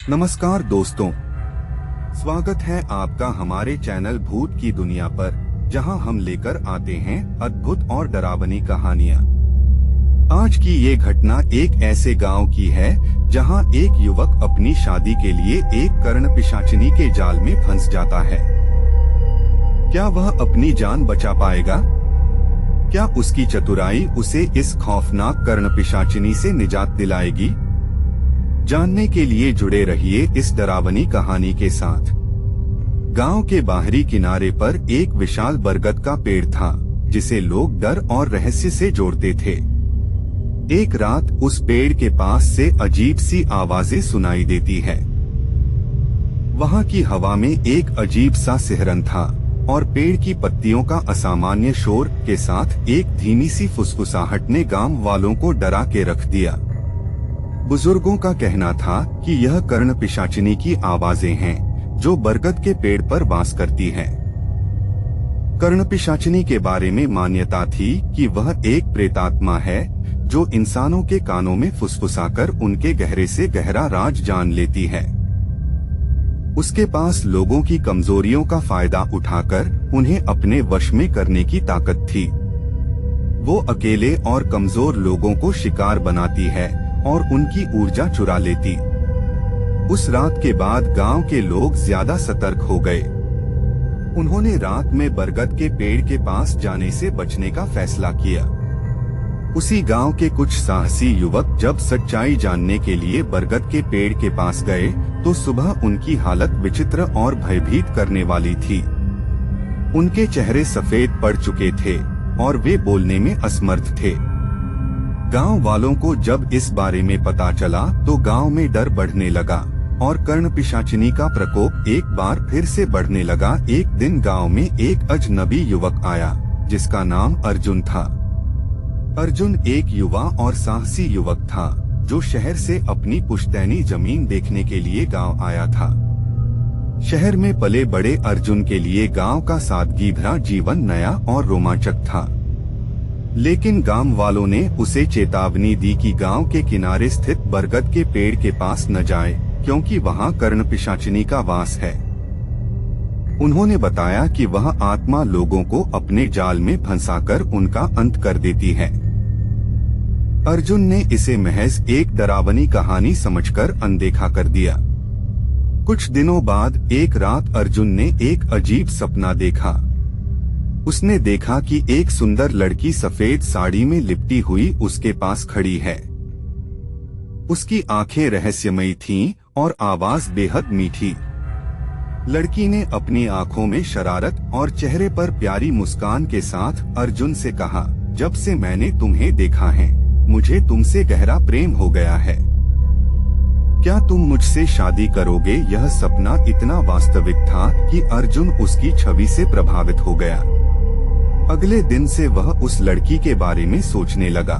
नमस्कार दोस्तों, स्वागत है आपका हमारे चैनल भूत की दुनिया पर, जहां हम लेकर आते हैं अद्भुत और डरावनी कहानियां। आज की ये घटना एक ऐसे गांव की है जहां एक युवक अपनी शादी के लिए एक कर्णपिशाचिनी के जाल में फंस जाता है। क्या वह अपनी जान बचा पाएगा? क्या उसकी चतुराई उसे इस खौफनाक कर्णपिशाचिनी से निजात दिलाएगी? जानने के लिए जुड़े रहिए इस डरावनी कहानी के साथ। गांव के बाहरी किनारे पर एक विशाल बरगद का पेड़ था, जिसे लोग डर और रहस्य से जोड़ते थे। एक रात उस पेड़ के पास से अजीब सी आवाजें सुनाई देती है। वहां की हवा में एक अजीब सा सिहरन था और पेड़ की पत्तियों का असामान्य शोर के साथ एक धीमी सी फुसफुसाहट ने गांव वालों को डरा के रख दिया। बुजुर्गों का कहना था कि यह कर्णपिशाचिनी की आवाजें हैं, जो बरगद के पेड़ पर वास करती हैं। कर्णपिशाचिनी के बारे में मान्यता थी कि वह एक प्रेतात्मा है जो इंसानों के कानों में फुसफुसाकर उनके गहरे से गहरा राज जान लेती है। उसके पास लोगों की कमजोरियों का फायदा उठाकर उन्हें अपने वश में करने की ताकत थी। वो अकेले और कमजोर लोगों को शिकार बनाती है और उनकी ऊर्जा चुरा लेती। उस रात के बाद गांव के लोग ज्यादा सतर्क हो गए। उन्होंने रात में बरगद के पेड़ के पास जाने से बचने का फैसला किया। उसी गांव के कुछ साहसी युवक जब सच्चाई जानने के लिए बरगद के पेड़ के पास गए, तो सुबह उनकी हालत विचित्र और भयभीत करने वाली थी। उनके चेहरे सफेद पड़ चुके थे और वे बोलने में असमर्थ थे। गांव वालों को जब इस बारे में पता चला तो गांव में डर बढ़ने लगा और कर्णपिशाचिनी का प्रकोप एक बार फिर से बढ़ने लगा। एक दिन गांव में एक अजनबी युवक आया, जिसका नाम अर्जुन था। अर्जुन एक युवा और साहसी युवक था, जो शहर से अपनी पुश्तैनी जमीन देखने के लिए गांव आया था। शहर में पले बड़े अर्जुन के लिए गांव का सादगी भरा जीवन नया और रोमांचक था। लेकिन गांव वालों ने उसे चेतावनी दी कि गांव के किनारे स्थित बरगद के पेड़ के पास न जाए, क्योंकि वहां कर्णपिशाचिनी का वास है। उन्होंने बताया कि वह आत्मा लोगों को अपने जाल में फंसाकर उनका अंत कर देती है। अर्जुन ने इसे महज एक डरावनी कहानी समझकर अनदेखा कर दिया। कुछ दिनों बाद एक रात अर्जुन ने एक अजीब सपना देखा। उसने देखा कि एक सुंदर लड़की सफेद साड़ी में लिपटी हुई उसके पास खड़ी है। उसकी आंखें रहस्यमयी थीं और आवाज बेहद मीठी। लड़की ने अपनी आंखों में शरारत और चेहरे पर प्यारी मुस्कान के साथ अर्जुन से कहा, जब से मैंने तुम्हें देखा है, मुझे तुमसे गहरा प्रेम हो गया है। क्या तुम मुझसे शादी करोगे? यह सपना इतना वास्तविक था कि अर्जुन उसकी छवि से प्रभावित हो गया। अगले दिन से वह उस लड़की के बारे में सोचने लगा।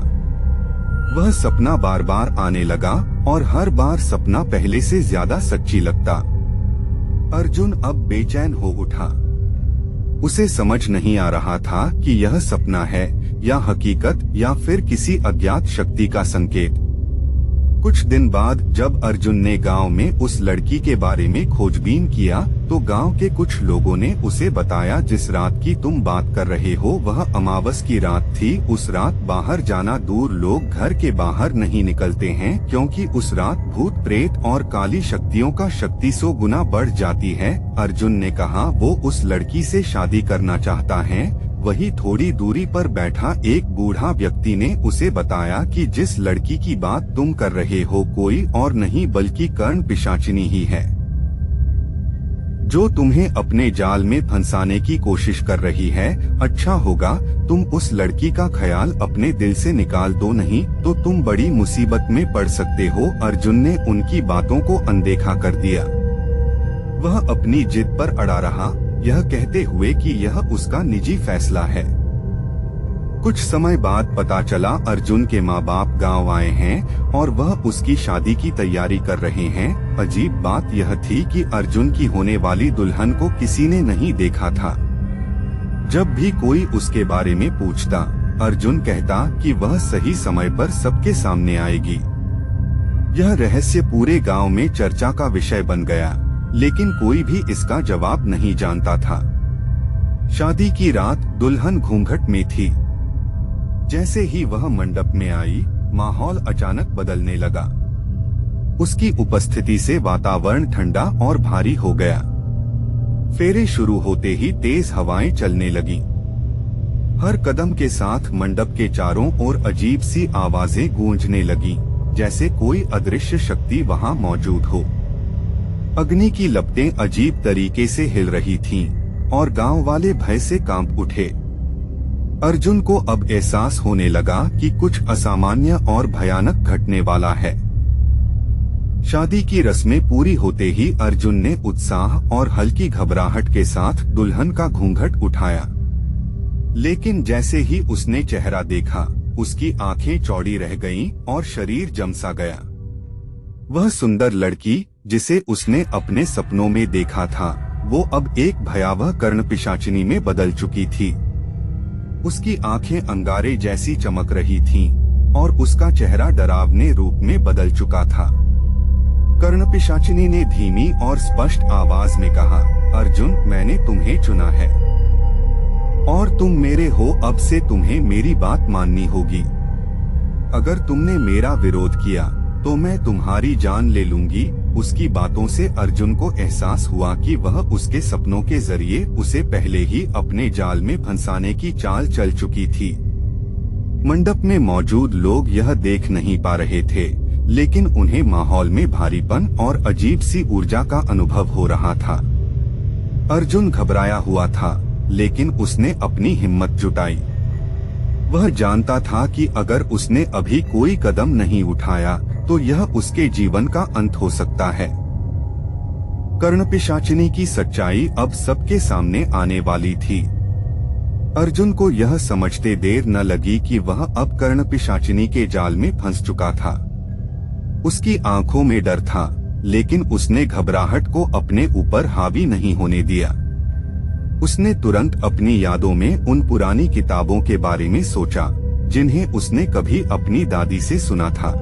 वह सपना बार बार आने लगा और हर बार सपना पहले से ज्यादा सच्ची लगता। अर्जुन अब बेचैन हो उठा। उसे समझ नहीं आ रहा था कि यह सपना है या हकीकत या फिर किसी अज्ञात शक्ति का संकेत। कुछ दिन बाद जब अर्जुन ने गांव में उस लड़की के बारे में खोजबीन किया, तो गांव के कुछ लोगों ने उसे बताया, जिस रात की तुम बात कर रहे हो वह अमावस की रात थी। उस रात बाहर जाना दूर, लोग घर के बाहर नहीं निकलते हैं, क्योंकि उस रात भूत प्रेत और काली शक्तियों का शक्ति 100 गुना बढ़ जाती है। अर्जुन ने कहा वो उस लड़की से शादी करना चाहता है। वही थोड़ी दूरी पर बैठा एक बूढ़ा व्यक्ति ने उसे बताया कि जिस लड़की की बात तुम कर रहे हो कोई और नहीं बल्कि कर्णपिशाचिनी ही है, जो तुम्हें अपने जाल में फंसाने की कोशिश कर रही है। अच्छा होगा तुम उस लड़की का ख्याल अपने दिल से निकाल दो, नहीं तो तुम बड़ी मुसीबत में पड़ सकते हो। अर्जुन ने उनकी बातों को अनदेखा कर दिया। वह अपनी जिद पर अड़ा रहा, यह कहते हुए कि यह उसका निजी फैसला है। कुछ समय बाद पता चला अर्जुन के माँ बाप गांव आए हैं और वह उसकी शादी की तैयारी कर रहे हैं। अजीब बात यह थी कि अर्जुन की होने वाली दुल्हन को किसी ने नहीं देखा था। जब भी कोई उसके बारे में पूछता, अर्जुन कहता कि वह सही समय पर सबके सामने आएगी। यह रहस्य पूरे गांव में चर्चा का विषय बन गया, लेकिन कोई भी इसका जवाब नहीं जानता था। शादी की रात दुल्हन घूंघट में थी। जैसे ही वह मंडप में आई, माहौल अचानक बदलने लगा। उसकी उपस्थिति से वातावरण ठंडा और भारी हो गया। फेरे शुरू होते ही तेज हवाएं चलने लगी। हर कदम के साथ मंडप के चारों ओर अजीब सी आवाजें गूंजने लगी, जैसे कोई अदृश्य शक्ति वहां मौजूद हो। अग्नि की लपटें अजीब तरीके से हिल रही थीं, और गांव वाले भय से कांप उठे। अर्जुन को अब एहसास होने लगा कि कुछ असामान्य और भयानक घटने वाला है। शादी की रस्में पूरी होते ही अर्जुन ने उत्साह और हल्की घबराहट के साथ दुल्हन का घूंघट उठाया। लेकिन जैसे ही उसने चेहरा देखा, उसकी आंखें चौड़ी रह गईं और शरीर जमसा गया। वह सुंदर लड़की जिसे उसने अपने सपनों में देखा था, वो अब एक भयावह कर्णपिशाचिनी में बदल चुकी थी। उसकी आंखें अंगारे जैसी चमक रही थीं, और उसका चेहरा डरावने रूप में बदल चुका था। कर्णपिशाचिनी ने धीमी और स्पष्ट आवाज में कहा, अर्जुन, मैंने तुम्हें चुना है और तुम मेरे हो। अब से तुम्हें मेरी बात माननी होगी। अगर तुमने मेरा विरोध किया तो मैं तुम्हारी जान ले लूंगी। उसकी बातों से अर्जुन को एहसास हुआ कि वह उसके सपनों के जरिए उसे पहले ही अपने जाल में फंसाने की चाल चल चुकी थी। मंडप में मौजूद लोग यह देख नहीं पा रहे थे, लेकिन उन्हें माहौल में भारीपन और अजीब सी ऊर्जा का अनुभव हो रहा था। अर्जुन घबराया हुआ था, लेकिन उसने अपनी हिम्मत जुटाई। वह जानता था कि अगर उसने अभी कोई कदम नहीं उठाया तो यह उसके जीवन का अंत हो सकता है। कर्णपिशाचिनी की सच्चाई अब सबके सामने आने वाली थी। अर्जुन को यह समझते देर न लगी कि वह अब कर्णपिशाचिनी के जाल में फंस चुका था। उसकी आंखों में डर था, लेकिन उसने घबराहट को अपने ऊपर हावी नहीं होने दिया। उसने तुरंत अपनी यादों में उन पुरानी किताबों के बारे में सोचा, जिन्हें उसने कभी अपनी दादी से सुना था।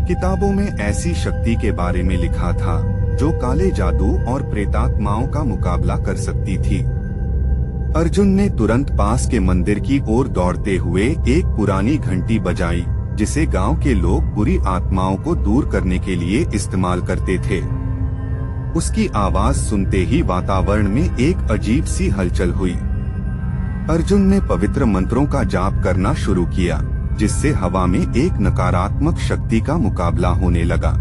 किताबों में ऐसी शक्ति के बारे में लिखा था जो काले जादू और प्रेतात्माओं का मुकाबला कर सकती थी। अर्जुन ने तुरंत पास के मंदिर की ओर दौड़ते हुए एक पुरानी घंटी बजाई, जिसे गांव के लोग बुरी आत्माओं को दूर करने के लिए इस्तेमाल करते थे। उसकी आवाज सुनते ही वातावरण में एक अजीब सी हलचल हुई। अर्जुन ने पवित्र मंत्रों का जाप करना शुरू किया, जिससे हवा में एक नकारात्मक शक्ति का मुकाबला होने लगा।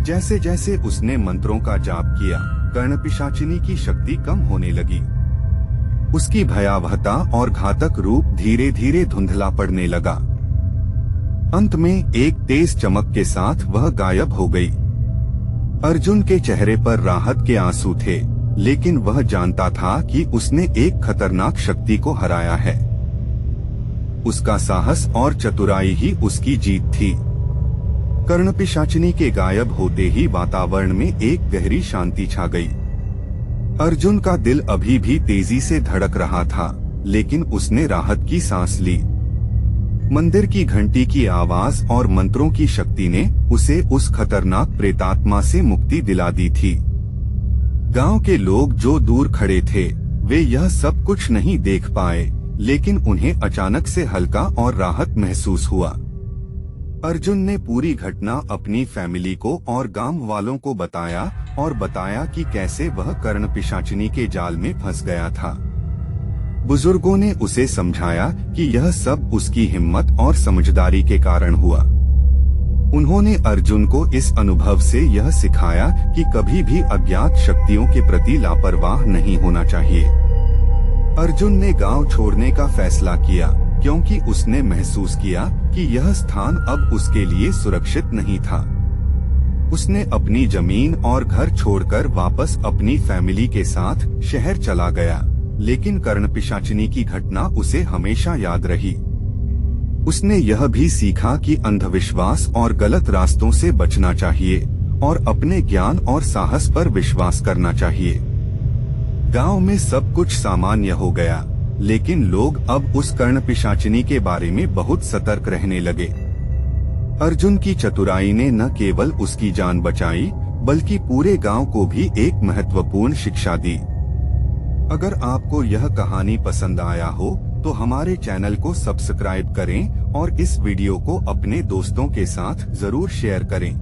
जैसे जैसे उसने मंत्रों का जाप किया, कर्णपिशाचिनी की शक्ति कम होने लगी। उसकी भयावहता और घातक रूप धीरे धीरे धुंधला पड़ने लगा। अंत में एक तेज चमक के साथ वह गायब हो गई। अर्जुन के चेहरे पर राहत के आंसू थे, लेकिन वह जानता था कि उसने एक खतरनाक शक्ति को हराया है। उसका साहस और चतुराई ही उसकी जीत थी। कर्णपिशाचिनी के गायब होते ही वातावरण में एक गहरी शांति छा गई। अर्जुन का दिल अभी भी तेजी से धड़क रहा था, लेकिन उसने राहत की सांस ली। मंदिर की घंटी की आवाज और मंत्रों की शक्ति ने उसे उस खतरनाक प्रेतात्मा से मुक्ति दिला दी थी। गांव के लोग जो दूर खड़े थे, वे यह सब कुछ नहीं देख पाए, लेकिन उन्हें अचानक से हल्का और राहत महसूस हुआ। अर्जुन ने पूरी घटना अपनी फैमिली को और गांव वालों को बताया, और बताया कि कैसे वह कर्णपिशाचिनी के जाल में फंस गया था। बुजुर्गों ने उसे समझाया कि यह सब उसकी हिम्मत और समझदारी के कारण हुआ। उन्होंने अर्जुन को इस अनुभव से यह सिखाया कि कभी भी अज्ञात शक्तियों के प्रति लापरवाह नहीं होना चाहिए। अर्जुन ने गांव छोड़ने का फैसला किया, क्योंकि उसने महसूस किया कि यह स्थान अब उसके लिए सुरक्षित नहीं था। उसने अपनी जमीन और घर छोड़कर वापस अपनी फैमिली के साथ शहर चला गया, लेकिन कर्णपिशाचिनी की घटना उसे हमेशा याद रही। उसने यह भी सीखा कि अंधविश्वास और गलत रास्तों से बचना चाहिए और अपने ज्ञान और साहस पर विश्वास करना चाहिए। गांव में सब कुछ सामान्य हो गया, लेकिन लोग अब उस कर्णपिशाचिनी के बारे में बहुत सतर्क रहने लगे। अर्जुन की चतुराई ने न केवल उसकी जान बचाई बल्कि पूरे गांव को भी एक महत्वपूर्ण शिक्षा दी। अगर आपको यह कहानी पसंद आया हो तो हमारे चैनल को सब्सक्राइब करें और इस वीडियो को अपने दोस्तों के साथ जरूर शेयर करें।